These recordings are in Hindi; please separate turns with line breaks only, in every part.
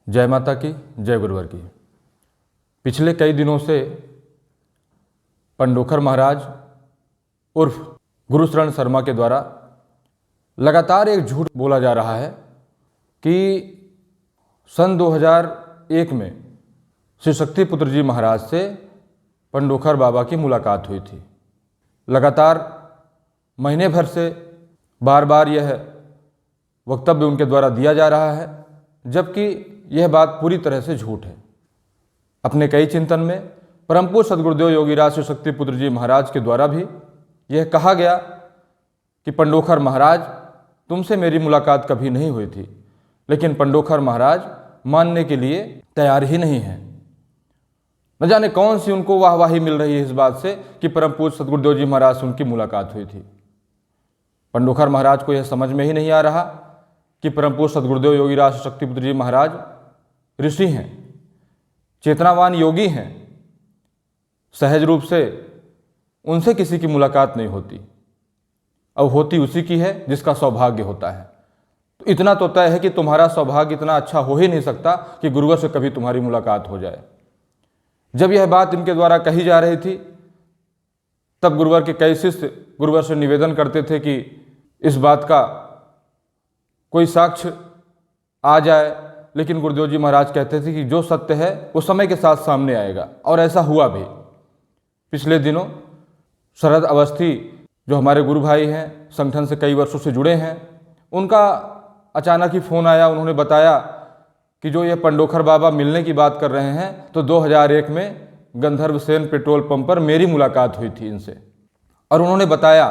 जय माता की, जय गुरुवर की। पिछले कई दिनों से पंडोखर महाराज उर्फ गुरुशरण शर्मा के द्वारा लगातार एक झूठ बोला जा रहा है कि सन 2001 में श्री शक्तिपुत्र जी महाराज से पंडोखर बाबा की मुलाकात हुई थी। लगातार महीने भर से बार बार यह वक्तव्य उनके द्वारा दिया जा रहा है, जबकि यह बात पूरी तरह से झूठ है। अपने कई चिंतन में परम पूज्य सद्गुरुदेव योगीराज श्री शक्तिपुत्र जी महाराज के द्वारा भी यह कहा गया कि पंडोखर महाराज, तुमसे मेरी मुलाकात कभी नहीं हुई थी, लेकिन पंडोखर महाराज मानने के लिए तैयार ही नहीं है। न जाने कौन सी उनको वाहवाही मिल रही है इस बात से कि परम पूज्य सद्गुरुदेव जी महाराज से उनकी मुलाकात हुई थी। पंडोखर महाराज को यह समझ में ही नहीं आ रहा कि परम पूज्य सद्गुरुदेव योगीराज श्री शक्तिपुत्र जी महाराज ऋषि हैं, चेतनावान योगी हैं। सहज रूप से उनसे किसी की मुलाकात नहीं होती, अब होती उसी की है जिसका सौभाग्य होता है। तो इतना तो तय है कि तुम्हारा सौभाग्य इतना अच्छा हो ही नहीं सकता कि गुरुवर से कभी तुम्हारी मुलाकात हो जाए। जब यह बात इनके द्वारा कही जा रही थी, तब गुरुवर के कई शिष्य गुरुवर से निवेदन करते थे कि इस बात का कोई साक्ष्य आ जाए, लेकिन गुरुदेव जी महाराज कहते थे कि जो सत्य है वो समय के साथ सामने आएगा, और ऐसा हुआ भी। पिछले दिनों शरद अवस्थी, जो हमारे गुरु भाई हैं, संगठन से कई वर्षों से जुड़े हैं, उनका अचानक ही फ़ोन आया। उन्होंने बताया कि जो ये पंडोखर बाबा मिलने की बात कर रहे हैं, तो 2001 में गंधर्व सेन पेट्रोल पंप पर मेरी मुलाकात हुई थी इनसे, और उन्होंने बताया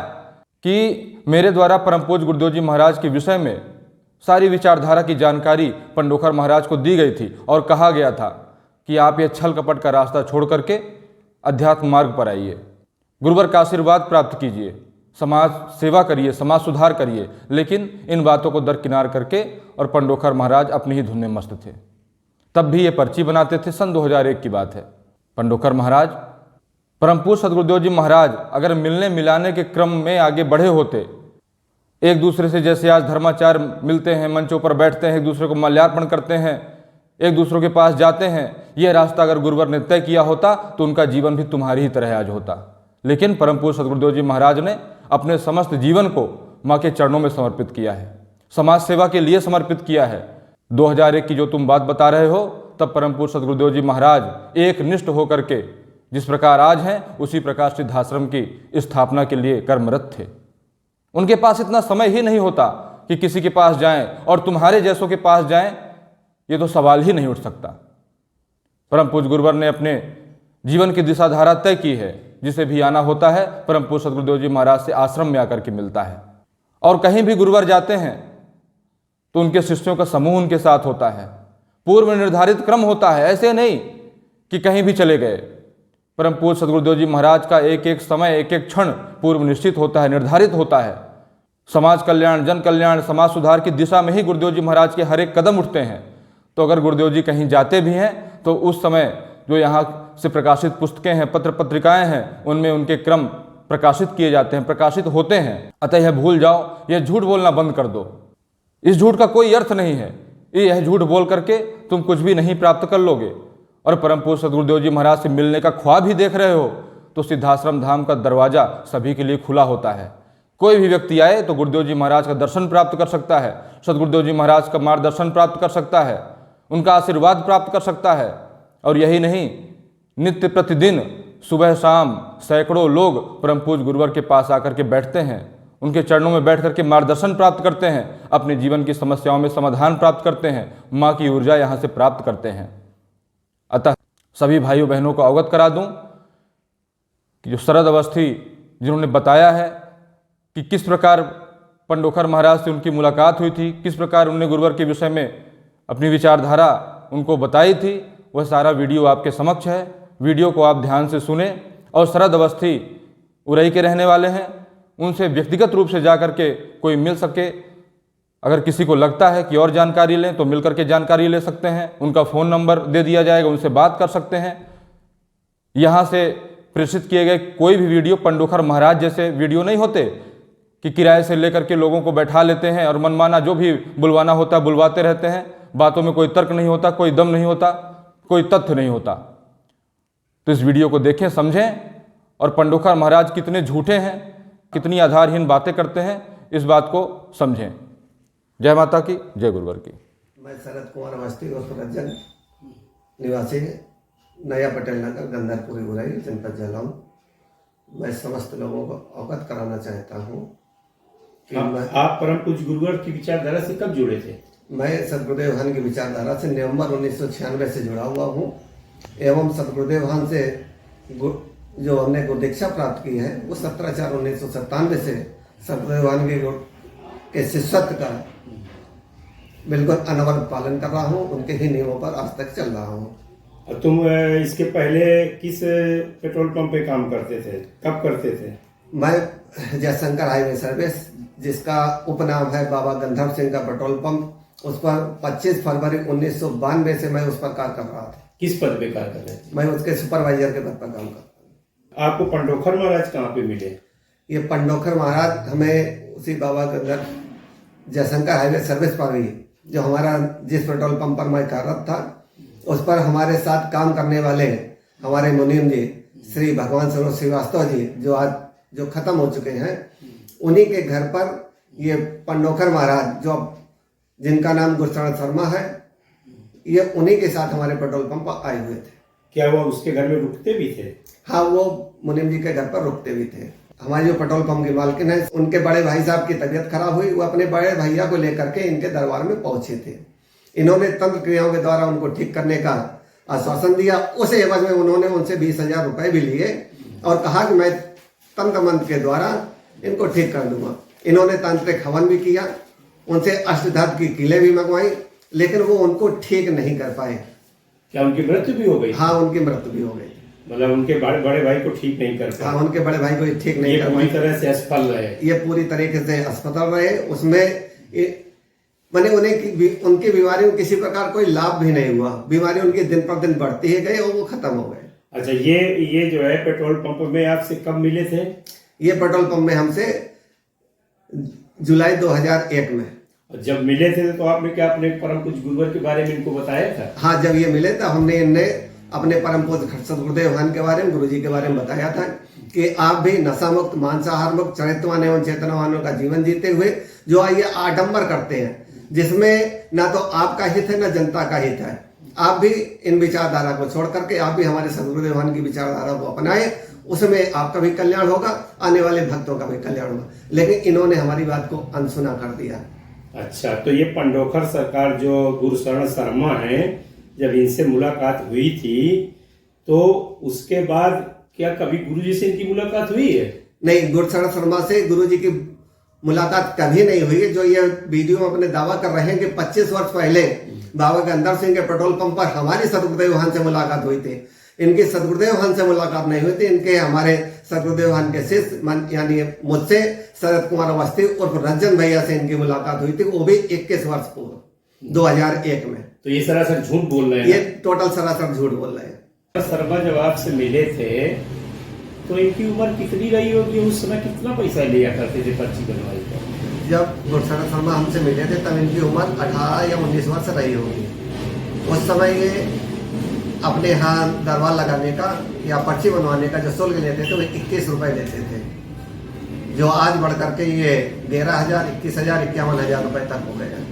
कि मेरे द्वारा परम पूज्य गुरुदेव जी महाराज के विषय में सारी विचारधारा की जानकारी पंडोखर महाराज को दी गई थी, और कहा गया था कि आप ये छल कपट का रास्ता छोड़ करके अध्यात्म मार्ग पर आइए, गुरुवर का आशीर्वाद प्राप्त कीजिए, समाज सेवा करिए, समाज सुधार करिए। लेकिन इन बातों को दरकिनार करके और पंडोखर महाराज अपनी ही धुन में मस्त थे। तब भी ये पर्ची बनाते थे, सन 2001 की बात है। पंडोखर महाराज, परम पूज्य सद्गुरुदेव जी महाराज अगर मिलने मिलाने के क्रम में आगे बढ़े होते, एक दूसरे से जैसे आज धर्माचार्य मिलते हैं, मंचों पर बैठते हैं, एक दूसरे को माल्यार्पण करते हैं, एक दूसरों के पास जाते हैं, यह रास्ता अगर गुरुवर ने तय किया होता तो उनका जीवन भी तुम्हारी ही तरह आज होता। लेकिन परम पूज्य सद्गुरुदेव जी महाराज ने अपने समस्त जीवन को माँ के चरणों में समर्पित किया है, समाज सेवा के लिए समर्पित किया है। 2001 की जो तुम बात बता रहे हो, तब परम पूज्य सद्गुरुदेव जी महाराज एक निष्ठ होकर के जिस प्रकार आज हैं, उसी प्रकार सिद्धाश्रम की स्थापना के लिए कर्मरत थे। उनके पास इतना समय ही नहीं होता कि किसी के पास जाएं, और तुम्हारे जैसों के पास जाएं, ये तो सवाल ही नहीं उठ सकता। परम पूज्य गुरुवर ने अपने जीवन की दिशाधारा तय की है। जिसे भी आना होता है, परम पूज्य सद्गुरुदेव जी महाराज से आश्रम में आकर के मिलता है, और कहीं भी गुरुवर जाते हैं तो उनके शिष्यों का समूह उनके साथ होता है। पूर्व निर्धारित क्रम होता है, ऐसे नहीं कि कहीं भी चले गए। परम पूज्य सद्गुरुदेव जी महाराज का एक एक समय, एक एक क्षण पूर्व निश्चित होता है, निर्धारित होता है। समाज कल्याण, जन कल्याण, समाज सुधार की दिशा में ही गुरुदेव जी महाराज के हर एक कदम उठते हैं। तो अगर गुरुदेव जी कहीं जाते भी हैं, तो उस समय जो यहाँ से प्रकाशित पुस्तकें हैं, पत्र पत्रिकाएं हैं, उनमें उनके क्रम प्रकाशित किए जाते हैं, प्रकाशित होते हैं। अतः यह भूल जाओ, यह झूठ बोलना बंद कर दो। इस झूठ का कोई अर्थ नहीं है। यह झूठ बोल करके तुम कुछ भी नहीं प्राप्त कर लोगे। और परम पूज्य सद्गुरुदेव जी महाराज से मिलने का ख्वाब भी देख रहे हो, तो सिद्धाश्रम धाम का दरवाजा सभी के लिए खुला होता है। कोई भी व्यक्ति आए तो गुरुदेव जी महाराज का दर्शन प्राप्त कर सकता है, सद्गुरुदेव जी महाराज का मार्गदर्शन प्राप्त कर सकता है, उनका आशीर्वाद प्राप्त कर सकता है। और यही नहीं, नित्य प्रतिदिन सुबह शाम सैकड़ों लोग परम पूज्य गुरुवर के पास आकर के बैठते हैं, उनके चरणों में बैठ करके मार्गदर्शन प्राप्त करते हैं, अपने जीवन की समस्याओं में समाधान प्राप्त करते हैं, माँ की ऊर्जा यहाँ से प्राप्त करते हैं। अतः सभी भाइयों बहनों को अवगत करा दूं कि जो शरद अवस्थी जिन्होंने बताया है कि किस प्रकार पंडोखर महाराज से उनकी मुलाकात हुई थी, किस प्रकार उन्होंने गुरुवर के विषय में अपनी विचारधारा उनको बताई थी, वह सारा वीडियो आपके समक्ष है। वीडियो को आप ध्यान से सुने। और शरद अवस्थी उरई के रहने वाले हैं, उनसे व्यक्तिगत रूप से जा कर के कोई मिल सके, अगर किसी को लगता है कि और जानकारी लें तो मिल करके जानकारी ले सकते हैं। उनका फ़ोन नंबर दे दिया जाएगा, उनसे बात कर सकते हैं। यहाँ से प्रेषित किए गए कोई भी वीडियो पंडोखर महाराज जैसे वीडियो नहीं होते कि किराए से लेकर के लोगों को बैठा लेते हैं और मनमाना जो भी बुलवाना होता है बुलवाते रहते हैं। बातों में कोई तर्क नहीं होता, कोई दम नहीं होता, कोई तथ्य नहीं होता। तो इस वीडियो को देखें, समझें और पंडोखर महाराज कितने झूठे हैं, कितनी आधारहीन बातें करते हैं, इस बात को समझें। जय माता की, जय गुरुवर की।
मैं शरद कुमार अवस्थी और रज्जन निवासी नया पटेल नगर गंदरपुरी बुराई जनपद जालौन। मैं समस्त लोगों को अवगत कराना चाहता हूँ कि
आप परम पूज्य गुरुवर की विचारधारा से कब जुड़े थे?
मैं सदगुरुदेव भान की विचारधारा से नवंबर 1996 से जुड़ा हुआ हूँ एवं सदगुरुदेव भान से जो हमने गुरु दीक्षा प्राप्त की है वो 17/4/1997 से सदगुरुदेव भान के शिष्यत्व का बिल्कुल अनवरत पालन कर रहा हूँ। उनके ही नियमों पर आज तक चल रहा हूँ।
और तुम इसके पहले किस पेट्रोल पंप पे काम करते थे, कब करते थे?
मैं जयशंकर हाईवे सर्विस, जिसका उपनाम है बाबा गंधर्व सिंह का पेट्रोल पंप, उस पर 25 फरवरी 1992 से मैं उस पर कार्य कर रहा था।
किस पद पे कार्य कर रहे थे?
मैं उसके सुपरवाइजर के पद पर काम करता हूँ।
आपको पंडोखर महाराज कहाँ पे मिले?
ये पंडोखर महाराज हमें उसी बाबा गंधर्व जयशंकर हाईवे सर्विस पर ही, जो हमारा जिस पेट्रोल पंप पर मैं कार्यरत था, उस पर हमारे साथ काम करने वाले हमारे मुनीम जी श्री भगवान सरोज श्रीवास्तव जी, जो खत्म हो चुके हैं, उन्हीं के घर पर ये पंडोखर महाराज, जो जिनका नाम गुरुचरण शर्मा है, ये उन्हीं के साथ हमारे पेट्रोल पंप पर आए हुए थे।
क्या वो उसके घर में रुकते भी थे?
हाँ, वो मुनीम जी के घर पर रुकते भी थे। हमारी जो पेट्रोल पंप की मालकिन है, उनके बड़े भाई साहब की तबीयत खराब हुई, वो अपने बड़े भैया को लेकर के इनके दरबार में पहुंचे थे। इन्होंने तंत्र क्रियाओं के द्वारा उनको ठीक करने का आश्वासन दिया। उस एवज में उन्होंने उनसे 20,000 रुपए भी लिए और कहा कि मैं तंत्र मंत्र के द्वारा इनको ठीक कर दूंगा। इन्होंने तांत्रिक हवन भी किया, उनसे अष्टधातु की कीलें भी मंगवाई, लेकिन वो उनको ठीक नहीं कर पाए।
क्या उनकी मृत्यु भी हो गई?
हाँ, उनकी मृत्यु भी हो गई।
मतलब उनके बड़े भाई को ठीक नहीं कर पाए?
हाँ, उनके बड़े भाई को ठीक नहीं कर पाए।
पूरी तरह से असफल रहे?
ये पूरी तरीके से असफल रहे। उसमें मैंने उनकी बीमारी में किसी प्रकार कोई लाभ भी नहीं हुआ। बीमारी उनकी दिन पर दिन बढ़ती ही गई और वो खत्म हो गए।
अच्छा, ये जो है पेट्रोल पंप में आपसे कब मिले थे?
ये पेट्रोल पंप में हमसे जुलाई 2001 में।
जब मिले थे तो आपने क्या अपने परम पूज्य गुरुवर के बारे में इनको बताया था?
हाँ, जब ये मिले तो हमने इन्हें अपने परम पूज्य सदगुरुदेव भान के बारे में, गुरु जी के बारे में बताया था कि आप भी नशा मुक्त, मांसाहार मुक्त, चरित्रवान एवं चेतनावानों का जीवन जीते हुए जो ये आडंबर करते हैं, जिसमें ना तो आपका हित है ना जनता का हित है, आप भी इन विचारधारा को छोड़ करके आप भी हमारे सदगुरुदेव भान की विचारधारा को अपनाएं। उसमें आपका भी कल्याण होगा, आने वाले भक्तों का भी कल्याण होगा। लेकिन इन्होंने हमारी बात को अनसुना कर दिया।
अच्छा, तो ये पंडोखर सरकार जो गुरुचरण शर्मा है, जब इनसे मुलाकात हुई थी तो उसके बाद क्या कभी गुरुजी से इनकी मुलाकात हुई है?
नहीं, गुरुचरण शर्मा से गुरुजी की मुलाकात कभी नहीं हुई है। जो ये वीडियो में अपने दावा कर रहे हैं कि 25 वर्ष पहले बाबा गंधर्व सिंह के पेट्रोल पंप पर हमारी सदगुरुदेव भान से मुलाकात हुई थी, इनकी सदगुरुदेव भान से मुलाकात नहीं हुई थी। इनके हमारे सदगुरुदेव भान के शिष्य यानी मुझसे शरद कुमार अवस्थी और रज्जन भैया से इनकी मुलाकात हुई थी, वो भी 21 वर्ष पूर्व 2001 में।
तो ये सरासर झूठ बोल रहे हैं?
ये टोटल सरासर झूठ बोल रहे हैं।
शर्मा जब आपसे मिले थे तो इनकी उम्र कितनी रही होगी? उस समय कितना पैसा लिया करते थे पर्ची बनवाई पर?
जब गुरुचरण शर्मा हमसे मिले थे तब इनकी उम्र 18 या 19 वर्ष रही होगी। उस समय ये अपने यहाँ दरबार लगाने का या पर्ची बनवाने का जो शुल्क लेते थे वो 21 रुपए लेते थे, जो आज बढ़ करके ये 13,000, 21,000, 51,000 रुपए तक हो गए हैं।